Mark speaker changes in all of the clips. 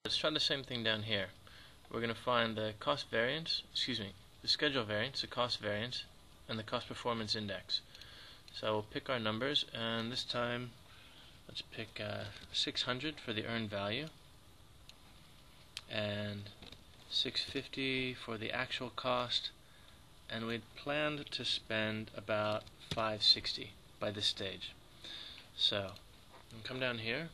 Speaker 1: Let's try the same thing down here. We're going to find the the schedule variance, the cost variance, and the cost performance index. So we'll pick our numbers, and this time let's pick 600 for the earned value and 650 for the actual cost, and we'd planned to spend about 560 by this stage. So we'll come down here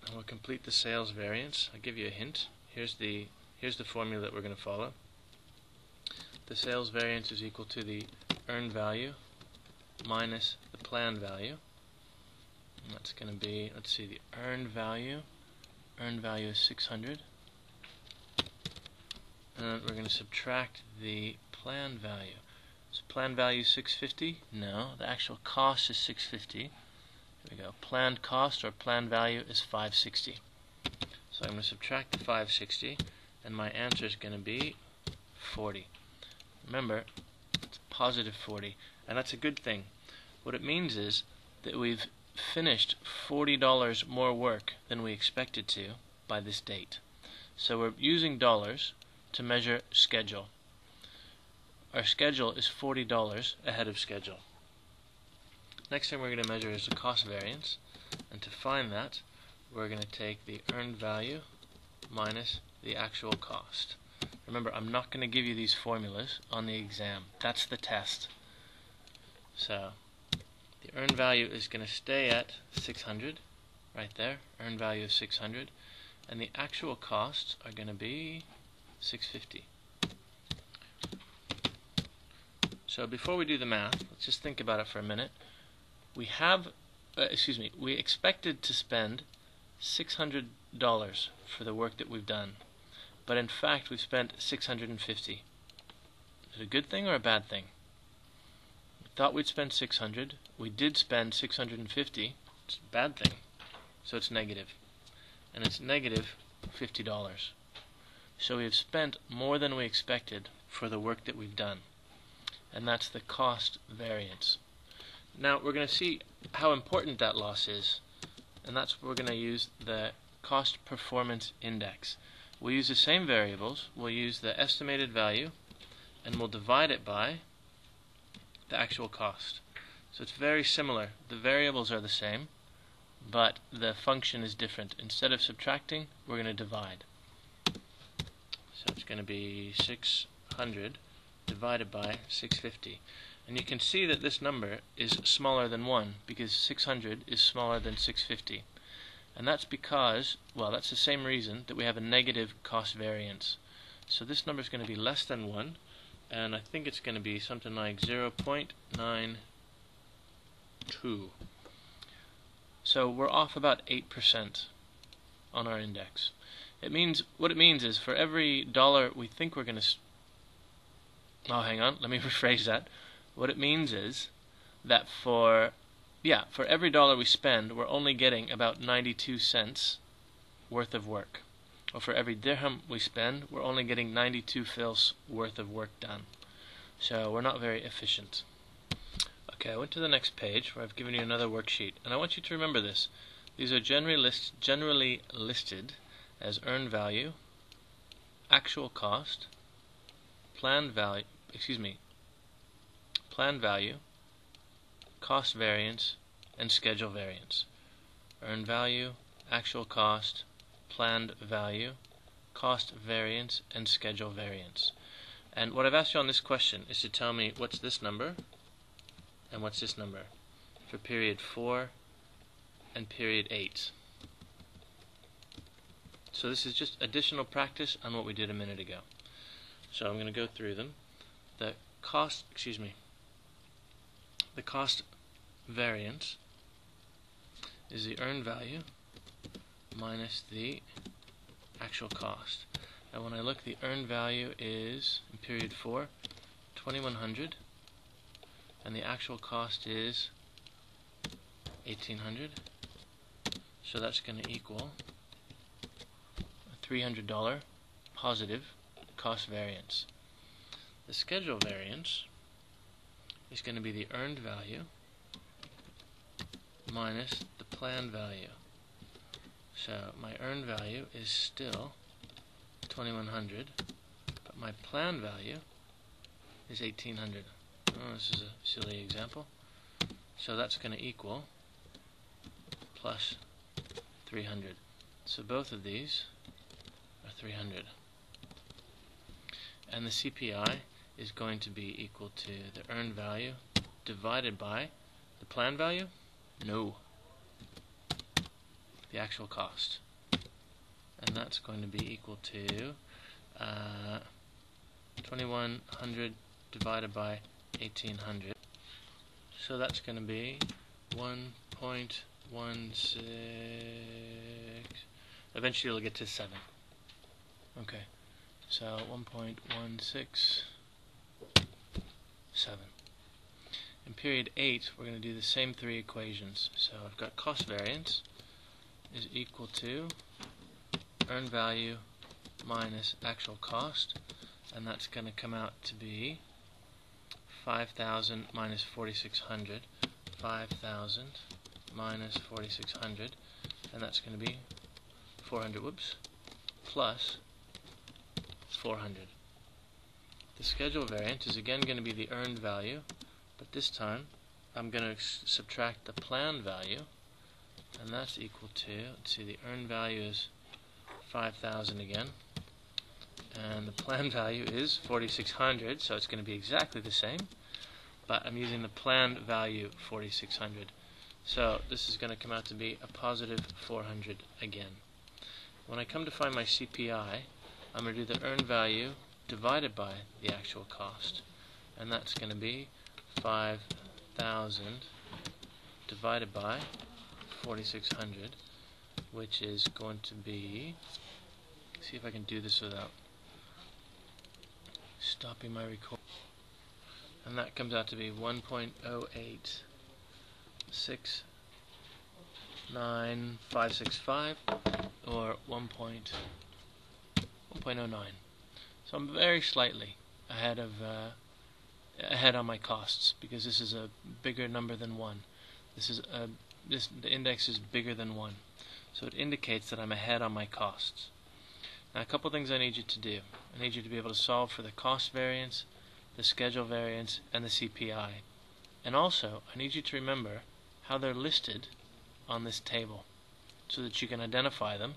Speaker 1: and we'll complete the sales variance. I'll give you a hint. Here's the formula that we're going to follow. The sales variance is equal to the earned value minus the planned value. And that's going to be, let's see, the earned value is 600. And then we're going to subtract the planned value. So planned value is 650? No, the actual cost is 650. Here we go. Planned cost or planned value is 560. So I'm going to subtract the 560, and my answer is going to be 40. Remember, it's positive 40, and that's a good thing. What it means is that we've finished $40 more work than we expected to by this date. So we're using dollars to measure schedule. Our schedule is $40 ahead of schedule. Next thing we're going to measure is the cost variance, and to find that we're going to take the earned value minus the actual cost. Remember, I'm not going to give you these formulas on the exam. That's the test. So the earned value is going to stay at 600 right there. Earned value is 600, and the actual costs are going to be 650. So before we do the math, let's just think about it for a minute. We expected to spend $600 for the work that we've done, but in fact we've spent $650. Is it a good thing or a bad thing? We thought we'd spend $600. We did spend $650. It's a bad thing. So it's negative. And it's negative $50. So we've spent more than we expected for the work that we've done. And that's the cost variance. Now we're going to see how important that loss is, and that's what we're going to use the cost performance index. We'll use the same variables. We'll use the estimated value, and we'll divide it by the actual cost. So it's very similar. The variables are the same, but the function is different. Instead of subtracting, we're going to divide. So it's going to be 600 divided by 650. And you can see that this number is smaller than 1 because 600 is smaller than 650. And that's because, well, that's the same reason that we have a negative cost variance. So this number is going to be less than 1, and I think it's going to be something like 0.92. So we're off about 8% on our index. What it means is for every dollar we think we're going to hang on, let me rephrase that. What it means is that for every dollar we spend, we're only getting about 92 cents worth of work. Or for every dirham we spend, we're only getting 92 fils worth of work done. So we're not very efficient. Okay, I went to the next page where I've given you another worksheet, and I want you to remember this. These are generally listed as earned value, actual cost, planned value, cost variance, and schedule variance. Earned value, actual cost, planned value, cost variance, and schedule variance. And what I've asked you on this question is to tell me what's this number and what's this number for period 4 and period 8. So this is just additional practice on what we did a minute ago. So I'm going to go through them. The cost variance is the earned value minus the actual cost. And when I look, the earned value is, in period 4, 2100, and the actual cost is 1800. So that's going to equal a $300 positive cost variance. The schedule variance is going to be the earned value minus the planned value. So my earned value is still 2100, but my planned value is 1800. Oh, this is a silly example. So that's going to equal plus 300. So both of these are 300. And the CPI is going to be equal to the earned value divided by the planned value? No. The actual cost. And that's going to be equal to 2100 divided by 1800. So that's going to be 1.16. Eventually it'll get to 7. Okay. So 1.167. In period 8, we're going to do the same three equations. So I've got cost variance is equal to earned value minus actual cost, and that's going to come out to be 5,000 minus 4,600, 5,000 minus 4,600, and that's going to be 400, plus 400. The schedule variance is again going to be the earned value, but this time I'm going to subtract the planned value, and that's equal to, let's see, the earned value is 5,000 again, and the planned value is 4,600, so it's going to be exactly the same, but I'm using the planned value 4,600. So this is going to come out to be a positive 400 again. When I come to find my CPI, I'm going to do the earned value divided by the actual cost, and that's going to be 5,000 divided by 4,600, which is going to be, see if I can do this without stopping my record, and that comes out to be 1.0869565, or 1.09. So I'm very slightly ahead on my costs, because this is a bigger number than 1. The index is bigger than 1, so it indicates that I'm ahead on my costs. Now, a couple things I need you to do. I need you to be able to solve for the cost variance, the schedule variance, and the CPI. And also, I need you to remember how they're listed on this table, so that you can identify them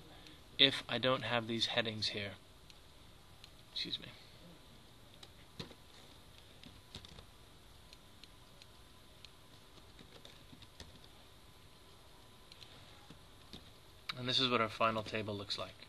Speaker 1: if I don't have these headings here. Excuse me. And this is what our final table looks like.